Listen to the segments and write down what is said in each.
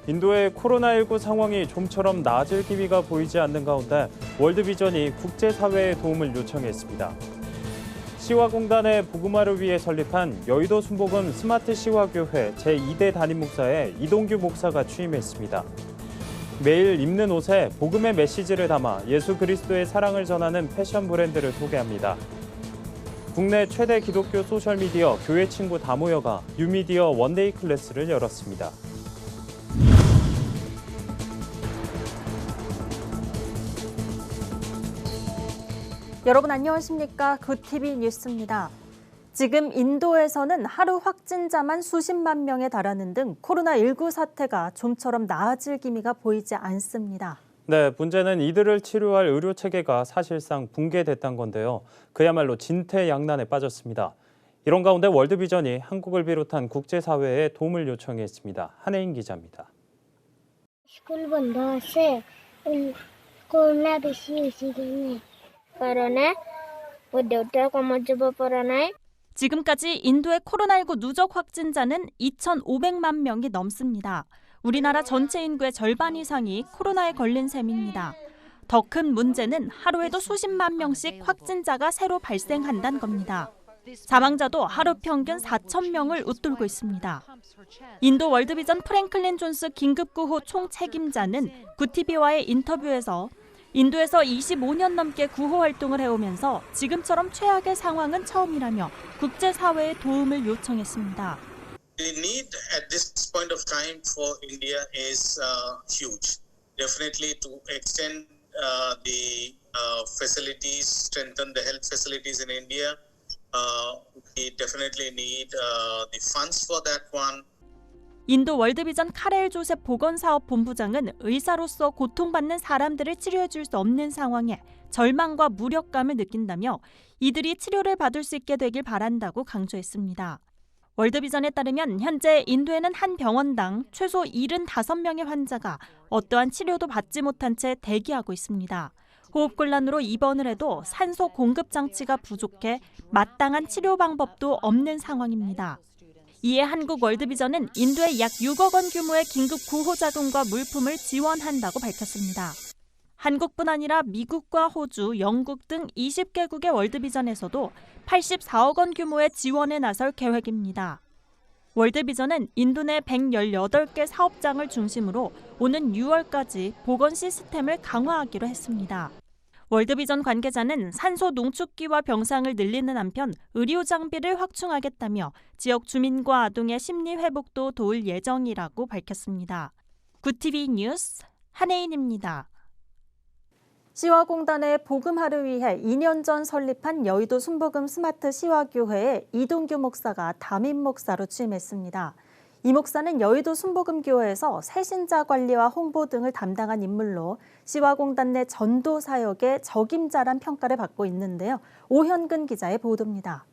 인도의 코로나19 상황이 좀처럼 나아질 기미가 보이지 않는 가운데 월드비전이 국제사회의 도움을 요청했습니다. 시화공단의 복음화를 위해 설립한 여의도 순복음 스마트 시화교회 제2대 담임 목사의 이동규 목사가 취임했습니다. 매일 입는 옷에 복음의 메시지를 담아 예수 그리스도의 사랑을 전하는 패션 브랜드를 소개합니다. 국내 최대 기독교 소셜미디어 교회 친구 다 모여가 뉴미디어 원데이 클래스를 열었습니다. 여러분 안녕하십니까? 굿TV 뉴스입니다. 지금 인도에서는 하루 확진자만 수십만 명에 달하는 등 코로나19 사태가 좀처럼 나아질 기미가 보이지 않습니다. 네, 문제는 이들을 치료할 의료 체계가 사실상 붕괴됐다는 건데요. 그야말로 진퇴양난에 빠졌습니다. 이런 가운데 월드비전이 한국을 비롯한 국제사회에 도움을 요청했습니다. 한혜인 기자입니다. स्कूल बंद है कोरोना बेसी होसी केने कोरोना वो देउता कमजब परानाय 지금까지 인도의 코로나19 누적 확진자는 2,500만 명이 넘습니다. 우리나라 전체 인구의 절반 이상이 코로나에 걸린 셈입니다. 더 큰 문제는 하루에도 수십만 명씩 확진자가 새로 발생한다는 겁니다. 사망자도 하루 평균 4천 명을 웃돌고 있습니다. 인도 월드비전 프랭클린 존스 긴급구호 총책임자는 굿TV와의 인터뷰에서 인도에서 25년 넘게 구호 활동을 해오면서 지금처럼 최악의 상황은 처음이라며 국제사회의 도움을 요청했습니다. The need at this point of time for India is huge. Definitely to extend the facilities, strengthen the health facilities in India. We definitely need the funds for that one. 인도 월드비전 카렐 조셉 보건사업본부장은 의사로서 고통받는 사람들을 치료해줄 수 없는 상황에 절망과 무력감을 느낀다며 이들이 치료를 받을 수 있게 되길 바란다고 강조했습니다. 월드비전에 따르면 현재 인도에는 한 병원당 최소 75명의 환자가 어떠한 치료도 받지 못한 채 대기하고 있습니다. 호흡곤란으로 입원을 해도 산소 공급 장치가 부족해 마땅한 치료 방법도 없는 상황입니다. 이에 한국 월드비전은 인도에 약 6억 원 규모의 긴급 구호 자금과 물품을 지원한다고 밝혔습니다. 한국뿐 아니라 미국과 호주, 영국 등 20개국의 월드비전에서도 84억 원 규모의 지원에 나설 계획입니다. 월드비전은 인도 내 118개 사업장을 중심으로 오는 6월까지 보건 시스템을 강화하기로 했습니다. 월드비전 관계자는 산소 농축기와 병상을 늘리는 한편 의료 장비를 확충하겠다며 지역 주민과 아동의 심리 회복도 도울 예정이라고 밝혔습니다. 굿TV 뉴스 한혜인입니다. 시화공단의 복음화를 위해 2년 전 설립한 여의도 순복음 스마트 시화교회에 이동규 목사가 담임 목사로 취임했습니다. 이 목사는 여의도 순복음교회에서 새신자 관리와 홍보 등을 담당한 인물로 시화공단 내 전도 사역의 적임자란 평가를 받고 있는데요. 오현근 기자의 보도입니다.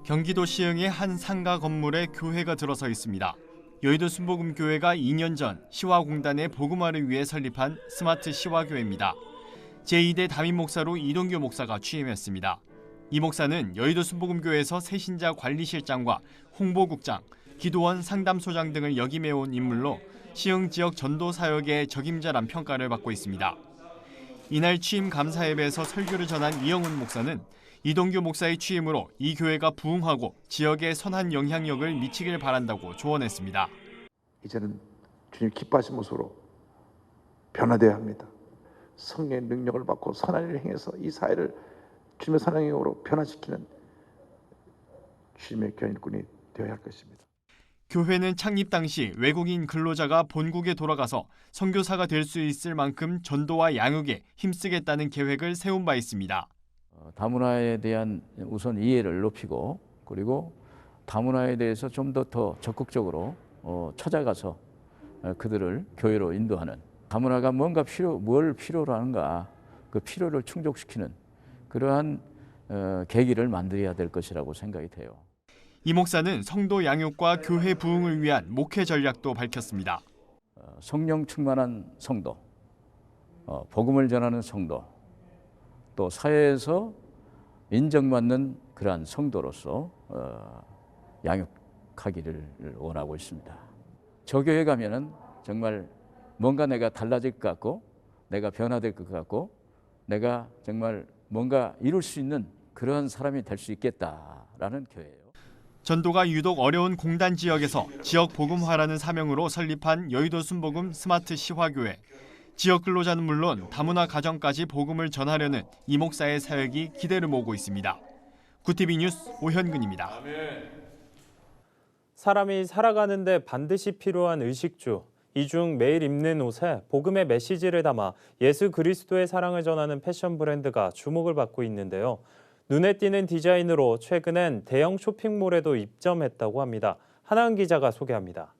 경기도 시흥의 한 상가 건물에 교회가 들어서 있습니다. 여의도 순복음교회가 2년 전 시화공단의 복음화를 위해 설립한 스마트 시화교회입니다. 제2대 담임 목사로 이동규 목사가 취임했습니다. 이 목사는 여의도 순복음교회에서 새신자 관리실장과 홍보국장, 기도원 상담소장 등을 역임해온 인물로 시흥 지역 전도 사역의 적임자란 평가를 받고 있습니다. 이날 취임 감사 예배에서 설교를 전한 이영훈 목사는 이동규 목사의 취임으로 이 교회가 부흥하고 지역에 선한 영향력을 미치길 바란다고 조언했습니다. 이제는 주님 기뻐하신 모습으로 변화되어야 합니다. 성령의 능력을 받고 선한 일을 행해서 이 사회를 주님의 선행으로 변화시키는 주님의 교인꾼이 되어야 할 것입니다. 교회는 창립 당시 외국인 근로자가 본국에 돌아가서 선교사가 될 수 있을 만큼 전도와 양육에 힘쓰겠다는 계획을 세운 바 있습니다. 다문화에 대한 우선 이해를 높이고 그리고 다문화에 대해서 좀 더 적극적으로 찾아가서 그들을 교회로 인도하는 다문화가 뭘 필요로 하는가 그 필요를 충족시키는 그러한 계기를 만들어야 될 것이라고 생각이 돼요. 이 목사는 성도 양육과 교회 부흥을 위한 목회 전략도 밝혔습니다. 성령 충만한 성도, 복음을 전하는 성도, 또 사회에서 인정받는 그러한 성도로서 양육하기를 원하고 있습니다. 저 교회 가면은 정말 뭔가 내가 달라질 것 같고 내가 변화될 것 같고 내가 정말 뭔가 이룰 수 있는 그런 사람이 될 수 있겠다라는 교회예요. 전도가 유독 어려운 공단 지역에서 지역 복음화라는 사명으로 설립한 여의도 순복음 스마트 시화교회. 지역 근로자는 물론 다문화 가정까지 복음을 전하려는 이 목사의 사역이 기대를 모으고 있습니다. 구티비 뉴스 오현근입니다. 사람이 살아가는데 반드시 필요한 의식주. 이 중 매일 입는 옷에 복음의 메시지를 담아 예수 그리스도의 사랑을 전하는 패션 브랜드가 주목을 받고 있는데요. 눈에 띄는 디자인으로 최근엔 대형 쇼핑몰에도 입점했다고 합니다. 하나은 기자가 소개합니다.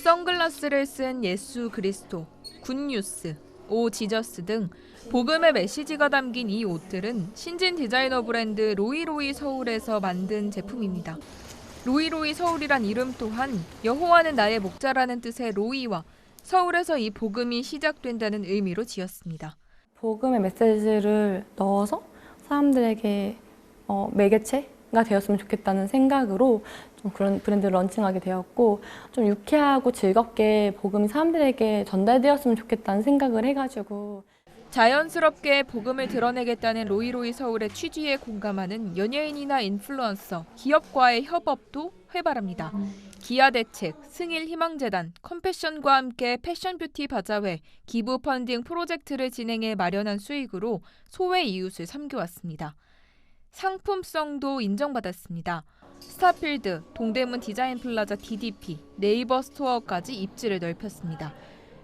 선글라스를 쓴 예수 그리스도, 굿뉴스, 오 지저스 등 복음의 메시지가 담긴 이 옷들은 신진 디자이너 브랜드 로이로이 서울에서 만든 제품입니다. 로이로이 서울이란 이름 또한 여호와는 나의 목자라는 뜻의 로이와 서울에서 이 복음이 시작된다는 의미로 지었습니다. 복음의 메시지를 넣어서 사람들에게 매개체가 되었으면 좋겠다는 생각으로 좀 그런 브랜드를 런칭하게 되었고 좀 유쾌하고 즐겁게 복음이 사람들에게 전달되었으면 좋겠다는 생각을 해가지고 자연스럽게 복음을 드러내겠다는 로이로이 서울의 취지에 공감하는 연예인이나 인플루언서, 기업과의 협업도 활발합니다. 기아대책, 승일희망재단, 컴패션과 함께 패션뷰티 바자회, 기부 펀딩 프로젝트를 진행해 마련한 수익으로 소외 이웃을 섬겨왔습니다. 상품성도 인정받았습니다. 스타필드, 동대문 디자인플라자 DDP, 네이버 스토어까지 입지를 넓혔습니다.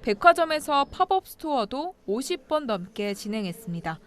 백화점에서 팝업 스토어도 50번 넘게 진행했습니다.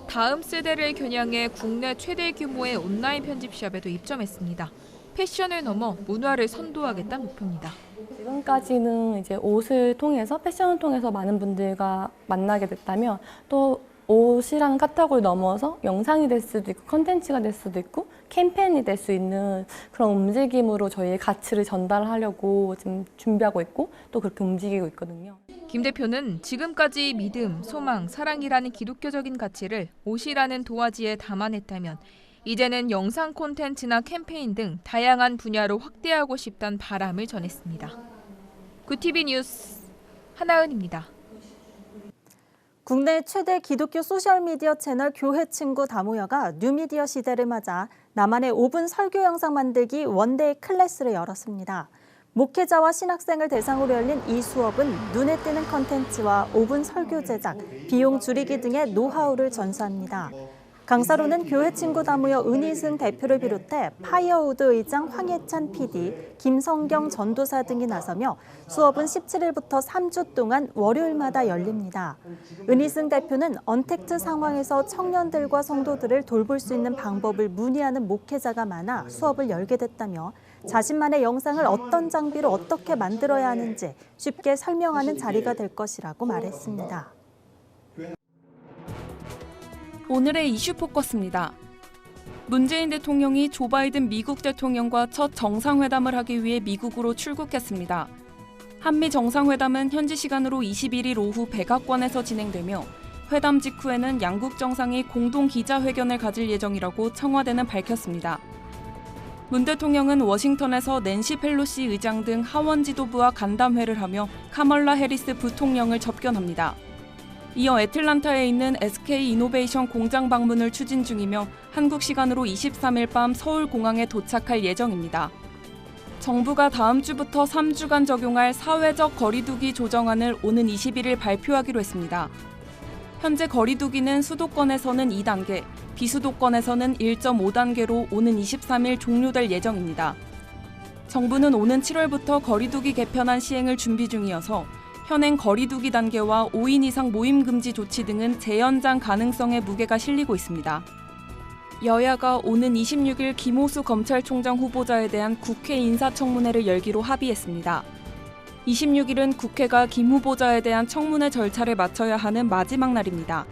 다음 세대를 겨냥해 국내 최대 규모의 온라인 편집샵에도 입점했습니다. 패션을 넘어 문화를 선도하겠다는 목표입니다. 지금까지는 이제 옷을 통해서 패션을 통해서 많은 분들과 만나게 됐다면 또 옷이라는 카테고리를 넘어서 영상이 될 수도 있고 컨텐츠가 될 수도 있고 캠페인이 될 수 있는 그런 움직임으로 저희의 가치를 전달하려고 지금 준비하고 있고 또 그렇게 움직이고 있거든요. 김 대표는 지금까지 믿음, 소망, 사랑이라는 기독교적인 가치를 옷이라는 도화지에 담아냈다면 이제는 영상 콘텐츠나 캠페인 등 다양한 분야로 확대하고 싶다는 바람을 전했습니다. 구티비 뉴스 하나은입니다. 국내 최대 기독교 소셜미디어 채널 교회친구 다모여가 뉴미디어 시대를 맞아 나만의 5분 설교 영상 만들기 원데이 클래스를 열었습니다. 목회자와 신학생을 대상으로 열린 이 수업은 눈에 띄는 컨텐츠와 5분 설교 제작, 비용 줄이기 등의 노하우를 전수합니다. 강사로는 교회친구 다모여 은희승 대표를 비롯해 파이어우드 의장 황예찬 PD, 김성경 전도사 등이 나서며 수업은 17일부터 3주 동안 월요일마다 열립니다. 은희승 대표는 언택트 상황에서 청년들과 성도들을 돌볼 수 있는 방법을 문의하는 목회자가 많아 수업을 열게 됐다며 자신만의 영상을 어떤 장비로 어떻게 만들어야 하는지 쉽게 설명하는 자리가 될 것이라고 말했습니다. 오늘의 이슈 포커스입니다. 문재인 대통령이 조 바이든 미국 대통령과 첫 정상회담을 하기 위해 미국으로 출국했습니다. 한미 정상회담은 현지 시간으로 21일 오후 백악관에서 진행되며 회담 직후에는 양국 정상이 공동 기자회견을 가질 예정이라고 청와대는 밝혔습니다. 문 대통령은 워싱턴에서 낸시 펠로시 의장 등 하원 지도부와 간담회를 하며 카멀라 해리스 부통령을 접견합니다. 이어 애틀란타에 있는 SK 이노베이션 공장 방문을 추진 중이며 한국 시간으로 23일 밤 서울공항에 도착할 예정입니다. 정부가 다음 주부터 3주간 적용할 사회적 거리두기 조정안을 오는 21일 발표하기로 했습니다. 현재 거리두기는 수도권에서는 2단계, 비수도권에서는 1.5단계로 오는 23일 종료될 예정입니다. 정부는 오는 7월부터 거리두기 개편안 시행을 준비 중이어서 현행 거리두기 단계와 5인 이상 모임 금지 조치 등은 재연장 가능성에 무게가 실리고 있습니다. 여야가 오는 26일 김호수 검찰총장 후보자에 대한 국회 인사청문회를 열기로 합의했습니다. 26일은 국회가 김 후보자에 대한 청문회 절차를 마쳐야 하는 마지막 날입니다.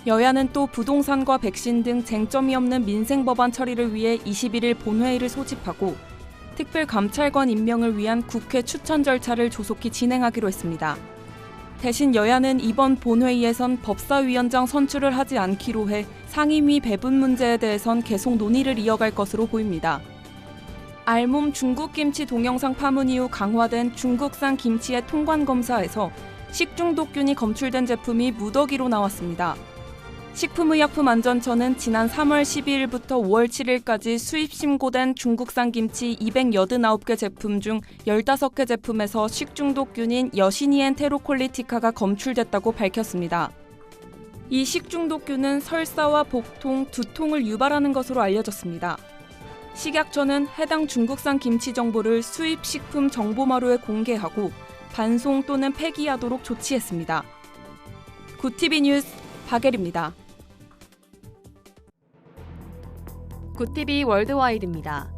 여야는 또 부동산과 백신 등 쟁점이 없는 민생 법안 처리를 위해 21일 본회의를 소집하고 특별감찰관 임명을 위한 국회 추천 절차를 조속히 진행하기로 했습니다. 대신 여야는 이번 본회의에선 법사위원장 선출을 하지 않기로 해 상임위 배분 문제에 대해선 계속 논의를 이어갈 것으로 보입니다. 알몸 중국 김치 동영상 파문 이후 강화된 중국산 김치의 통관 검사에서 식중독균이 검출된 제품이 무더기로 나왔습니다. 식품의약품안전처는 지난 3월 12일부터 5월 7일까지 수입 신고된 중국산 김치 289개 제품 중 15개 제품에서 식중독균인 여시니엔테로콜리티카가 검출됐다고 밝혔습니다. 이 식중독균은 설사와 복통, 두통을 유발하는 것으로 알려졌습니다. 식약처는 해당 중국산 김치 정보를 수입식품 정보마루에 공개하고 반송 또는 폐기하도록 조치했습니다. 굿TV 뉴스 박예리입니다. 굿TV 월드와이드입니다.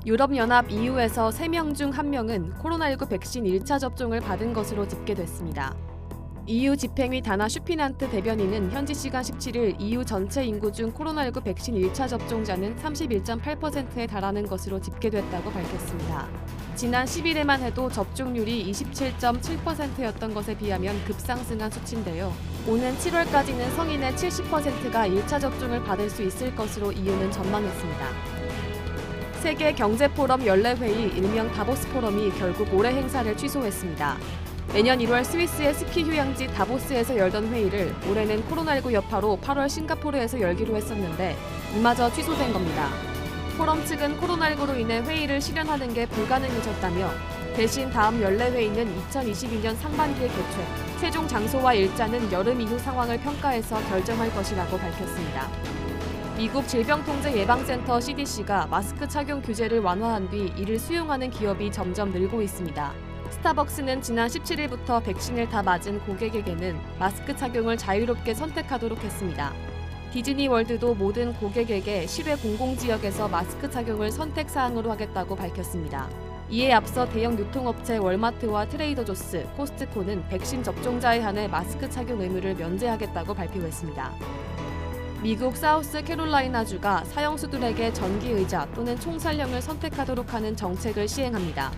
유럽연합 EU에서 3명 중 1명은 코로나19 백신 1차 접종을 받은 것으로 집계됐습니다. EU 집행위 다나 슈피난트 대변인은 현지 시간 17일 EU 전체 인구 중 코로나19 백신 1차 접종자는 31.8%에 달하는 것으로 집계됐다고 밝혔습니다. 지난 10일에만 해도 접종률이 27.7%였던 것에 비하면 급상승한 수치인데요. 오는 7월까지는 성인의 70%가 1차 접종을 받을 수 있을 것으로 EU는 전망했습니다. 세계경제포럼 연례회의 일명 다보스 포럼이 결국 올해 행사를 취소했습니다. 매년 1월 스위스의 스키 휴양지 다보스에서 열던 회의를 올해는 코로나19 여파로 8월 싱가포르에서 열기로 했었는데 이마저 취소된 겁니다. 포럼 측은 코로나19로 인해 회의를 실현하는 게 불가능해졌다며 대신 다음 연례회의는 2022년 상반기에 개최, 최종 장소와 일자는 여름 이후 상황을 평가해서 결정할 것이라고 밝혔습니다. 미국 질병통제예방센터 CDC가 마스크 착용 규제를 완화한 뒤 이를 수용하는 기업이 점점 늘고 있습니다. 스타벅스는 지난 17일부터 백신을 다 맞은 고객에게는 마스크 착용을 자유롭게 선택하도록 했습니다. 디즈니월드도 모든 고객에게 실외 공공지역에서 마스크 착용을 선택사항으로 하겠다고 밝혔습니다. 이에 앞서 대형 유통업체 월마트와 트레이더조스, 코스트코는 백신 접종자에 한해 마스크 착용 의무를 면제하겠다고 발표했습니다. 미국 사우스캐롤라이나주가 사형수들에게 전기의자 또는 총살령을 선택하도록 하는 정책을 시행합니다.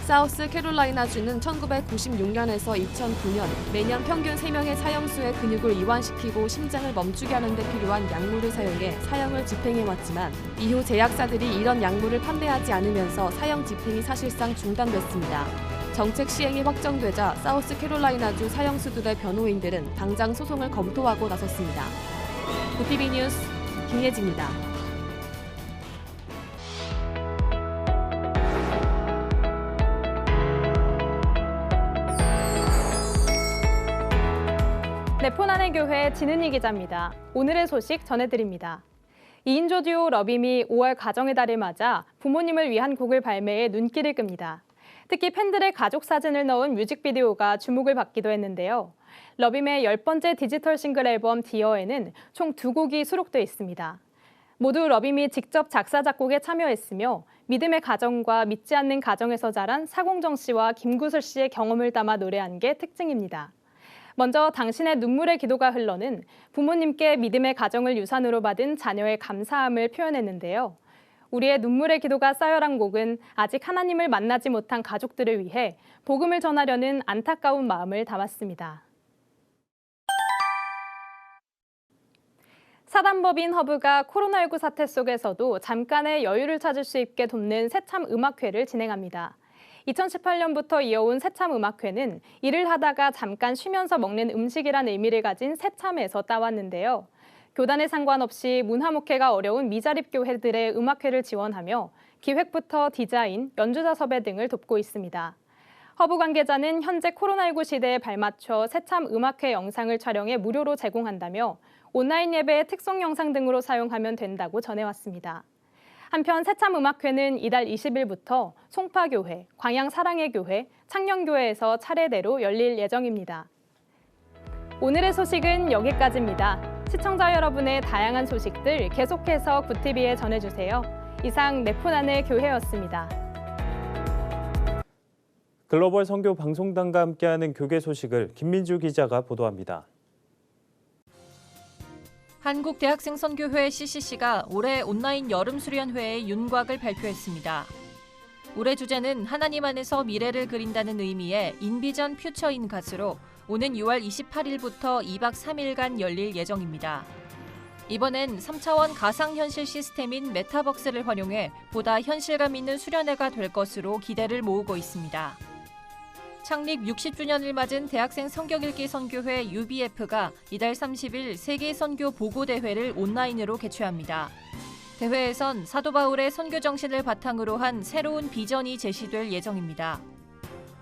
사우스캐롤라이나주는 1996년에서 2009년 매년 평균 3명의 사형수의 근육을 이완시키고 심장을 멈추게 하는 데 필요한 약물을 사용해 사형을 집행해왔지만 이후 제약사들이 이런 약물을 판매하지 않으면서 사형 집행이 사실상 중단됐습니다. 정책 시행이 확정되자 사우스캐롤라이나주 사형수들의 변호인들은 당장 소송을 검토하고 나섰습니다. 굿TV 뉴스 김예지입니다. 네포난의 교회 진은희 기자입니다. 오늘의 소식 전해드립니다. 2인조 듀오 러빔이 5월 가정의 달을 맞아 부모님을 위한 곡을 발매해 눈길을 끕니다. 특히 팬들의 가족 사진을 넣은 뮤직비디오가 주목을 받기도 했는데요. 러빔의 10번째 디지털 싱글 앨범 디어에는 총 2곡이 수록돼 있습니다. 모두 러빔이 직접 작사, 작곡에 참여했으며 믿음의 가정과 믿지 않는 가정에서 자란 사공정 씨와 김구슬 씨의 경험을 담아 노래한 게 특징입니다. 먼저 당신의 눈물의 기도가 흘러는 부모님께 믿음의 가정을 유산으로 받은 자녀의 감사함을 표현했는데요. 우리의 눈물의 기도가 쌓여란 곡은 아직 하나님을 만나지 못한 가족들을 위해 복음을 전하려는 안타까운 마음을 담았습니다. 사단법인 허브가 코로나19 사태 속에서도 잠깐의 여유를 찾을 수 있게 돕는 새참 음악회를 진행합니다. 2018년부터 이어온 새참 음악회는 일을 하다가 잠깐 쉬면서 먹는 음식이란 의미를 가진 새참에서 따왔는데요. 교단에 상관없이 문화목회가 어려운 미자립 교회들의 음악회를 지원하며 기획부터 디자인, 연주자 섭외 등을 돕고 있습니다. 허브 관계자는 현재 코로나19 시대에 발맞춰 새참 음악회 영상을 촬영해 무료로 제공한다며 온라인 예배의 특송 영상 등으로 사용하면 된다고 전해왔습니다. 한편 새참 음악회는 이달 20일부터 송파교회, 광양사랑의 교회, 창녕교회에서 차례대로 열릴 예정입니다. 오늘의 소식은 여기까지입니다. 시청자 여러분의 다양한 소식들 계속해서 굿TV에 전해주세요. 이상 네포난의 교회였습니다. 글로벌 선교 방송단과 함께하는 교계 소식을 김민주 기자가 보도합니다. 한국대학생선교회 CCC가 올해 온라인 여름수련회의 윤곽을 발표했습니다. 올해 주제는 하나님 안에서 미래를 그린다는 의미의 인비전 퓨처인 갓으로 오는 6월 28일부터 2박 3일간 열릴 예정입니다. 이번엔 3차원 가상현실 시스템인 메타버스를 활용해 보다 현실감 있는 수련회가 될 것으로 기대를 모으고 있습니다. 창립 60주년을 맞은 대학생 성경 읽기 선교회 UBF가 이달 30일 세계 선교 보고 대회를 온라인으로 개최합니다. 대회에선 사도 바울의 선교 정신을 바탕으로 한 새로운 비전이 제시될 예정입니다.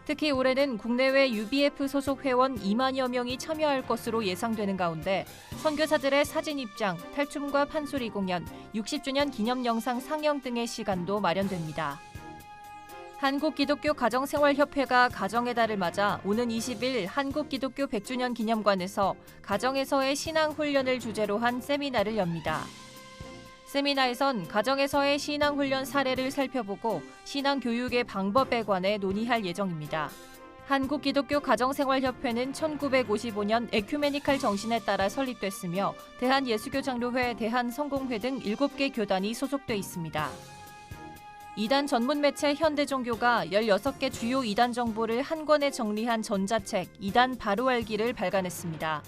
특히 올해는 국내외 UBF 소속 회원 2만여 명이 참여할 것으로 예상되는 가운데 선교사들의 사진 입장, 탈춤과 판소리 공연, 60주년 기념 영상 상영 등의 시간도 마련됩니다. 한국기독교 가정생활협회가 가정의 달을 맞아 오는 20일 한국기독교 100주년 기념관에서 가정에서의 신앙훈련을 주제로 한 세미나를 엽니다. 세미나에선 가정에서의 신앙훈련 사례를 살펴보고 신앙교육의 방법에 관해 논의할 예정입니다. 한국기독교 가정생활협회는 1955년 에큐메니칼 정신에 따라 설립됐으며 대한예수교장로회, 대한성공회 등 7개 교단이 소속돼 있습니다. 이단 전문 매체 현대종교가 16개 주요 이단 정보를 한 권에 정리한 전자책 이단 바로 알기를 발간했습니다.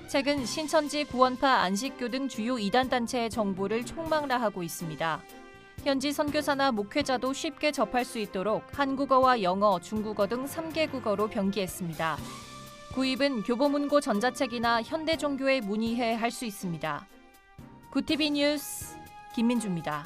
책은 신천지, 구원파, 안식교 등 주요 이단 단체의 정보를 총망라하고 있습니다. 현지 선교사나 목회자도 쉽게 접할 수 있도록 한국어와 영어, 중국어 등 3개 국어로 병기했습니다. 구입은 교보문고 전자책이나 현대종교에 문의해 할 수 있습니다. 구TV 뉴스 김민주입니다.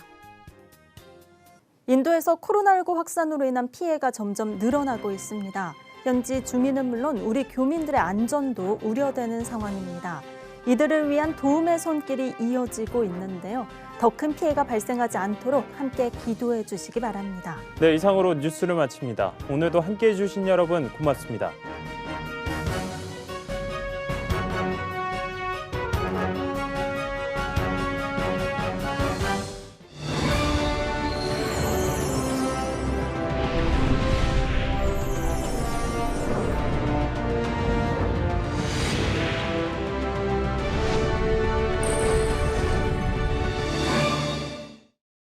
인도에서 코로나19 확산으로 인한 피해가 점점 늘어나고 있습니다. 현지 주민은 물론 우리 교민들의 안전도 우려되는 상황입니다. 이들을 위한 도움의 손길이 이어지고 있는데요. 더 큰 피해가 발생하지 않도록 함께 기도해 주시기 바랍니다. 네, 이상으로 뉴스를 마칩니다. 오늘도 함께해 주신 여러분 고맙습니다.